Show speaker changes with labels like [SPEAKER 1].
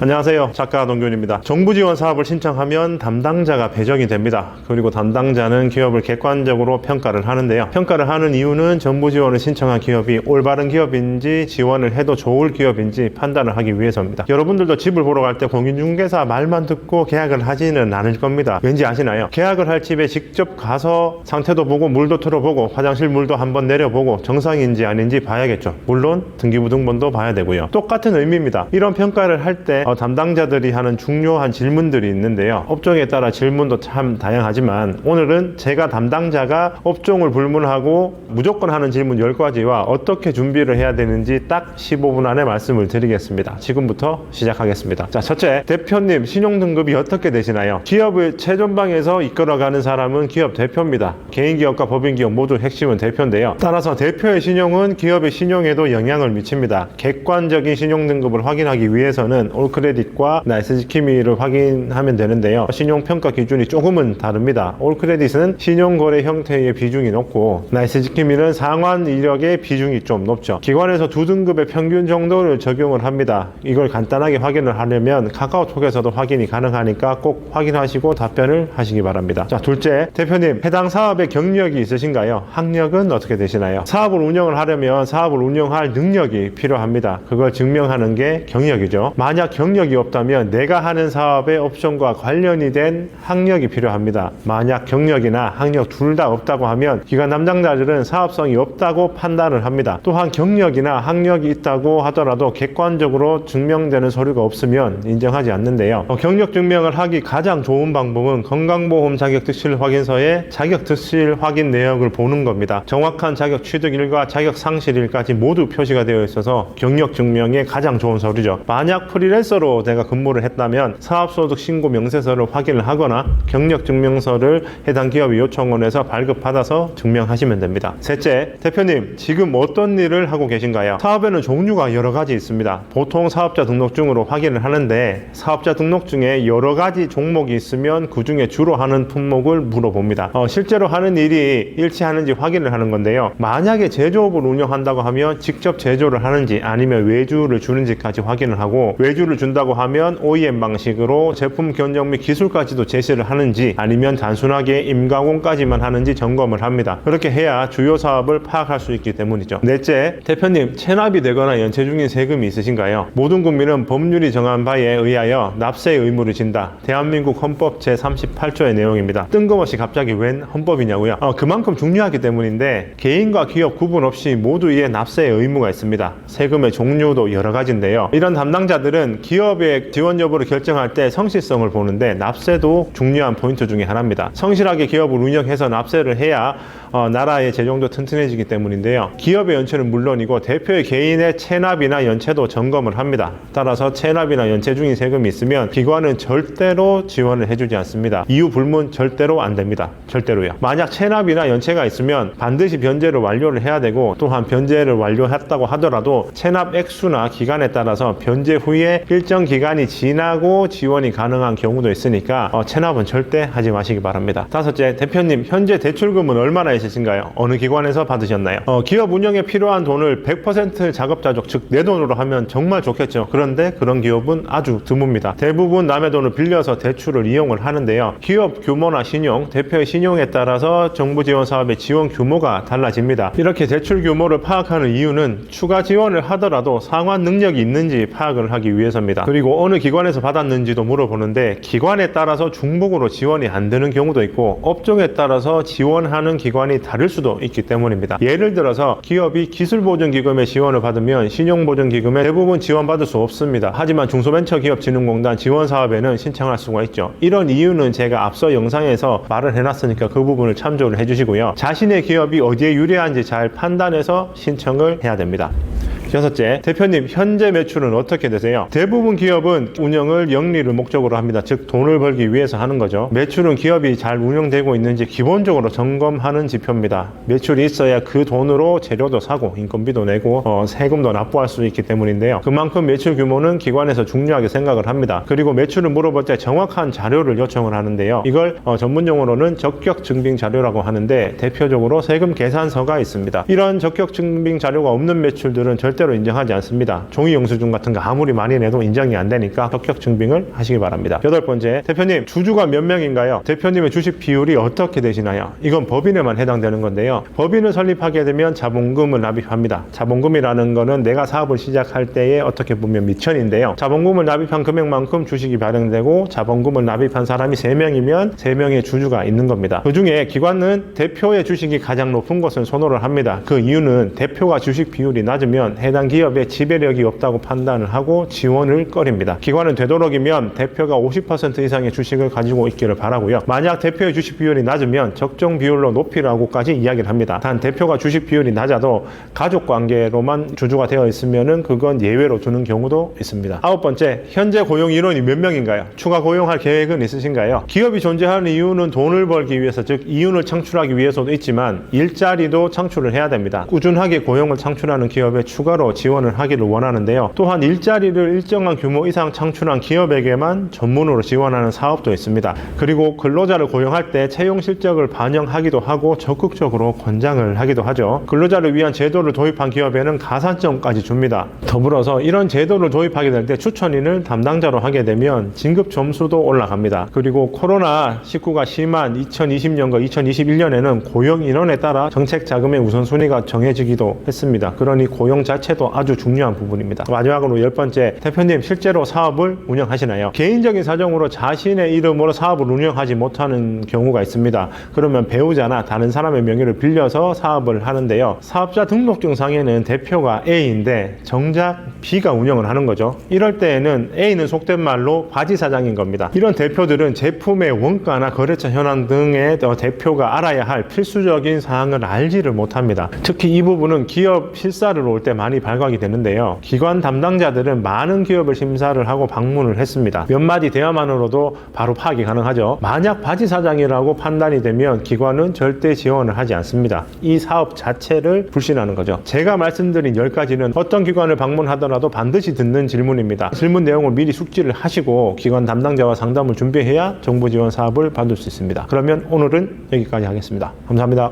[SPEAKER 1] 안녕하세요, 작가 동균입니다. 정부 지원 사업을 신청하면 담당자가 배정이 됩니다. 그리고 담당자는 기업을 객관적으로 평가를 하는데요. 평가를 하는 이유는 정부 지원을 신청한 기업이 올바른 기업인지, 지원을 해도 좋을 기업인지 판단을 하기 위해서입니다. 여러분들도 집을 보러 갈 때 공인중개사 말만 듣고 계약을 하지는 않을 겁니다. 왠지 아시나요? 계약을 할 집에 직접 가서 상태도 보고 물도 틀어보고 화장실 물도 한번 내려보고 정상인지 아닌지 봐야겠죠. 물론 등기부등본도 봐야 되고요. 똑같은 의미입니다. 이런 평가를 할 때 담당자들이 하는 중요한 질문들이 있는데요. 업종에 따라 질문도 참 다양하지만 오늘은 제가 담당자가 업종을 불문하고 무조건 하는 질문 10가지와 어떻게 준비를 해야 되는지 딱 15분 안에 말씀을 드리겠습니다. 지금부터 시작하겠습니다. 자, 첫째, 대표님 신용등급이 어떻게 되시나요? 기업을 최전방에서 이끌어가는 사람은 기업 대표입니다. 개인기업과 법인기업 모두 핵심은 대표인데요. 따라서 대표의 신용은 기업의 신용에도 영향을 미칩니다. 객관적인 신용등급을 확인하기 위해서는 올크레딧과 나이스지킴이를 확인하면 되는데요. 신용평가 기준이 조금은 다릅니다. 올크레딧은 신용거래 형태의 비중이 높고 나이스지킴이는 상환 이력의 비중이 좀 높죠. 기관에서 두 등급의 평균 정도를 적용을 합니다. 이걸 간단하게 확인을 하려면 카카오톡에서도 확인이 가능하니까 꼭 확인하시고 답변을 하시기 바랍니다. 자, 둘째, 대표님 해당 사업에 경력이 있으신가요? 학력은 어떻게 되시나요? 사업을 운영을 하려면 사업을 운영할 능력이 필요합니다. 그걸 증명하는 게 경력이죠. 만약 경력이 없다면 내가 하는 사업의 옵션과 관련이 된 학력이 필요합니다. 만약 경력이나 학력 둘 다 없다고 하면 기관 담당자들은 사업성이 없다고 판단을 합니다. 또한 경력이나 학력이 있다고 하더라도 객관적으로 증명되는 서류가 없으면 인정하지 않는데요. 경력 증명을 하기 가장 좋은 방법은 건강보험 자격특실 확인서에 자격특실 확인 내역을 보는 겁니다. 정확한 자격 취득일과 자격 상실일까지 모두 표시가 되어 있어서 경력 증명에 가장 좋은 서류죠. 만약 프리랜서로 내가 근무를 했다면 사업소득 신고 명세서를 확인을 하거나 경력증명서를 해당 기업이 요청원에서 발급받아서 증명하시면 됩니다. 셋째, 대표님 지금 어떤 일을 하고 계신가요? 사업에는 종류가 여러 가지 있습니다. 보통 사업자 등록증으로 확인을 하는데 사업자 등록증에 여러 가지 종목이 있으면 그 중에 주로 하는 품목을 물어봅니다. 실제로 하는 일이 일치하는지 확인을 하는 건데요. 만약에 제조업을 운영한다고 하면 직접 제조를 하는지 아니면 외주를 주는지까지 확인을 하고, 외주를 준다고 하면 OEM 방식으로 제품 견적 및 기술까지도 제시를 하는지 아니면 단순하게 임가공까지만 하는지 점검을 합니다. 그렇게 해야 주요 사업을 파악할 수 있기 때문이죠. 넷째, 대표님 체납이 되거나 연체 중인 세금이 있으신가요? 모든 국민은 법률이 정한 바에 의하여 납세의 의무를 진다. 대한민국 헌법 제38조의 내용입니다. 뜬금없이 갑자기 웬 헌법이냐고요? 그만큼 중요하기 때문인데 개인과 기업 구분 없이 모두의 납세의 의무가 있습니다. 세금의 종류도 여러 가지인데요. 이런 담당자들은 기업의 지원 여부를 결정할 때 성실성을 보는데 납세도 중요한 포인트 중에 하나입니다. 성실하게 기업을 운영해서 납세를 해야 나라의 재정도 튼튼해지기 때문인데요. 기업의 연체는 물론이고 대표의 개인의 체납이나 연체도 점검을 합니다. 따라서 체납이나 연체 중인 세금이 있으면 기관은 절대로 지원을 해주지 않습니다. 이유 불문 절대로 안 됩니다. 절대로요. 만약 체납이나 연체가 있으면 반드시 변제를 완료를 해야 되고, 또한 변제를 완료했다고 하더라도 체납 액수나 기간에 따라서 변제 후에 일정 기간이 지나고 지원이 가능한 경우도 있으니까 체납은 절대 하지 마시기 바랍니다. 다섯째, 대표님 현재 대출금은 얼마나 있으신가요? 어느 기관에서 받으셨나요? 기업 운영에 필요한 돈을 100% 자급자족, 즉 내 돈으로 하면 정말 좋겠죠. 그런데 그런 기업은 아주 드뭅니다. 대부분 남의 돈을 빌려서 대출을 이용을 하는데요. 기업 규모나 신용, 대표의 신용에 따라서 정부 지원 사업의 지원 규모가 달라집니다. 이렇게 대출 규모를 파악하는 이유는 추가 지원을 하더라도 상환 능력이 있는지 파악을 하기 위해서입니다. 그리고 어느 기관에서 받았는지도 물어보는데 기관에 따라서 중복으로 지원이 안 되는 경우도 있고 업종에 따라서 지원하는 기관이 다를 수도 있기 때문입니다. 예를 들어서 기업이 기술보증기금의 지원을 받으면 신용보증기금에 대부분 지원받을 수 없습니다. 하지만 중소벤처기업진흥공단 지원사업에는 신청할 수가 있죠. 이런 이유는 제가 앞서 영상에서 말을 해놨으니까 그 부분을 참조를 해주시고요. 자신의 기업이 어디에 유리한지 잘 판단해서 신청을 해야 됩니다. 여섯째, 대표님 현재 매출은 어떻게 되세요? 대부분 기업은 운영을 영리를 목적으로 합니다. 즉 돈을 벌기 위해서 하는 거죠. 매출은 기업이 잘 운영되고 있는지 기본적으로 점검하는 지표입니다. 매출이 있어야 그 돈으로 재료도 사고 인건비도 내고 세금도 납부할 수 있기 때문인데요. 그만큼 매출 규모는 기관에서 중요하게 생각을 합니다. 그리고 매출을 물어볼 때 정확한 자료를 요청을 하는데요. 이걸 전문용어로는 적격증빙 자료라고 하는데 대표적으로 세금 계산서가 있습니다. 이런 적격증빙 자료가 없는 매출들은 절대 절대로 인정하지 않습니다. 종이 영수증 같은 거 아무리 많이 내도 인정이 안 되니까 적격 증빙을 하시기 바랍니다. 여덟 번째, 대표님 주주가 몇 명인가요? 대표님의 주식 비율이 어떻게 되시나요? 이건 법인에만 해당되는 건데요. 법인을 설립하게 되면 자본금을 납입합니다. 자본금이라는 거는 내가 사업을 시작할 때에 어떻게 보면 미천인데요. 자본금을 납입한 금액만큼 주식이 발행되고 자본금을 납입한 사람이 3명이면 3명의 주주가 있는 겁니다. 그 중에 기관은 대표의 주식이 가장 높은 것을 선호를 합니다. 그 이유는 대표가 주식 비율이 낮으면 해당 기업에 지배력이 없다고 판단을 하고 지원을 꺼립니다. 기관은 되도록이면 대표가 50% 이상의 주식을 가지고 있기를 바라고요. 만약 대표의 주식 비율이 낮으면 적정 비율로 높이라고까지 이야기를 합니다. 단 대표가 주식 비율이 낮아도 가족 관계로만 주주가 되어 있으면은 그건 예외로 두는 경우도 있습니다. 아홉 번째, 현재 고용 인원이 몇 명인가요? 추가 고용할 계획은 있으신가요? 기업이 존재하는 이유는 돈을 벌기 위해서, 즉 이윤을 창출하기 위해서도 있지만 일자리도 창출을 해야 됩니다. 꾸준하게 고용을 창출하는 기업에 추가로 지원을 하기를 원하는데요. 또한 일자리를 일정한 규모 이상 창출한 기업에게만 전문으로 지원하는 사업도 있습니다. 그리고 근로자를 고용할 때 채용 실적을 반영하기도 하고 적극적으로 권장을 하기도 하죠. 근로자를 위한 제도를 도입한 기업에는 가산점까지 줍니다. 더불어서 이런 제도를 도입하게 될 때 추천인을 담당자로 하게 되면 진급 점수도 올라갑니다. 그리고 코로나19가 심한 2020년과 2021년에는 고용 인원에 따라 정책 자금의 우선순위가 정해지기도 했습니다. 그러니 고용 자체도 아주 중요한 부분입니다. 마지막으로 10번째, 대표님 실제로 사업을 운영하시나요? 개인적인 사정으로 자신의 이름으로 사업을 운영하지 못하는 경우가 있습니다. 그러면 배우자나 다른 사람의 명의를 빌려서 사업을 하는데요. 사업자 등록증 상에는 대표가 A인데 정작 B가 운영을 하는 거죠. 이럴 때에는 A는 속된 말로 바지 사장인 겁니다. 이런 대표들은 제품의 원가나 거래처 현황 등의 대표가 알아야 할 필수적인 사항을 알지를 못합니다. 특히 이 부분은 기업 실사를 올 때 많이 발각이 되는데요. 기관 담당자들은 많은 기업을 심사를 하고 방문을 했습니다. 몇 마디 대화만으로도 바로 파악이 가능하죠. 만약 바지 사장이라고 판단이 되면 기관은 절대 지원을 하지 않습니다. 이 사업 자체를 불신하는 거죠. 제가 말씀드린 10가지는 어떤 기관을 방문하더라도 반드시 듣는 질문입니다. 질문 내용을 미리 숙지를 하시고 기관 담당자와 상담을 준비해야 정부 지원 사업을 받을 수 있습니다. 그러면 오늘은 여기까지 하겠습니다. 감사합니다.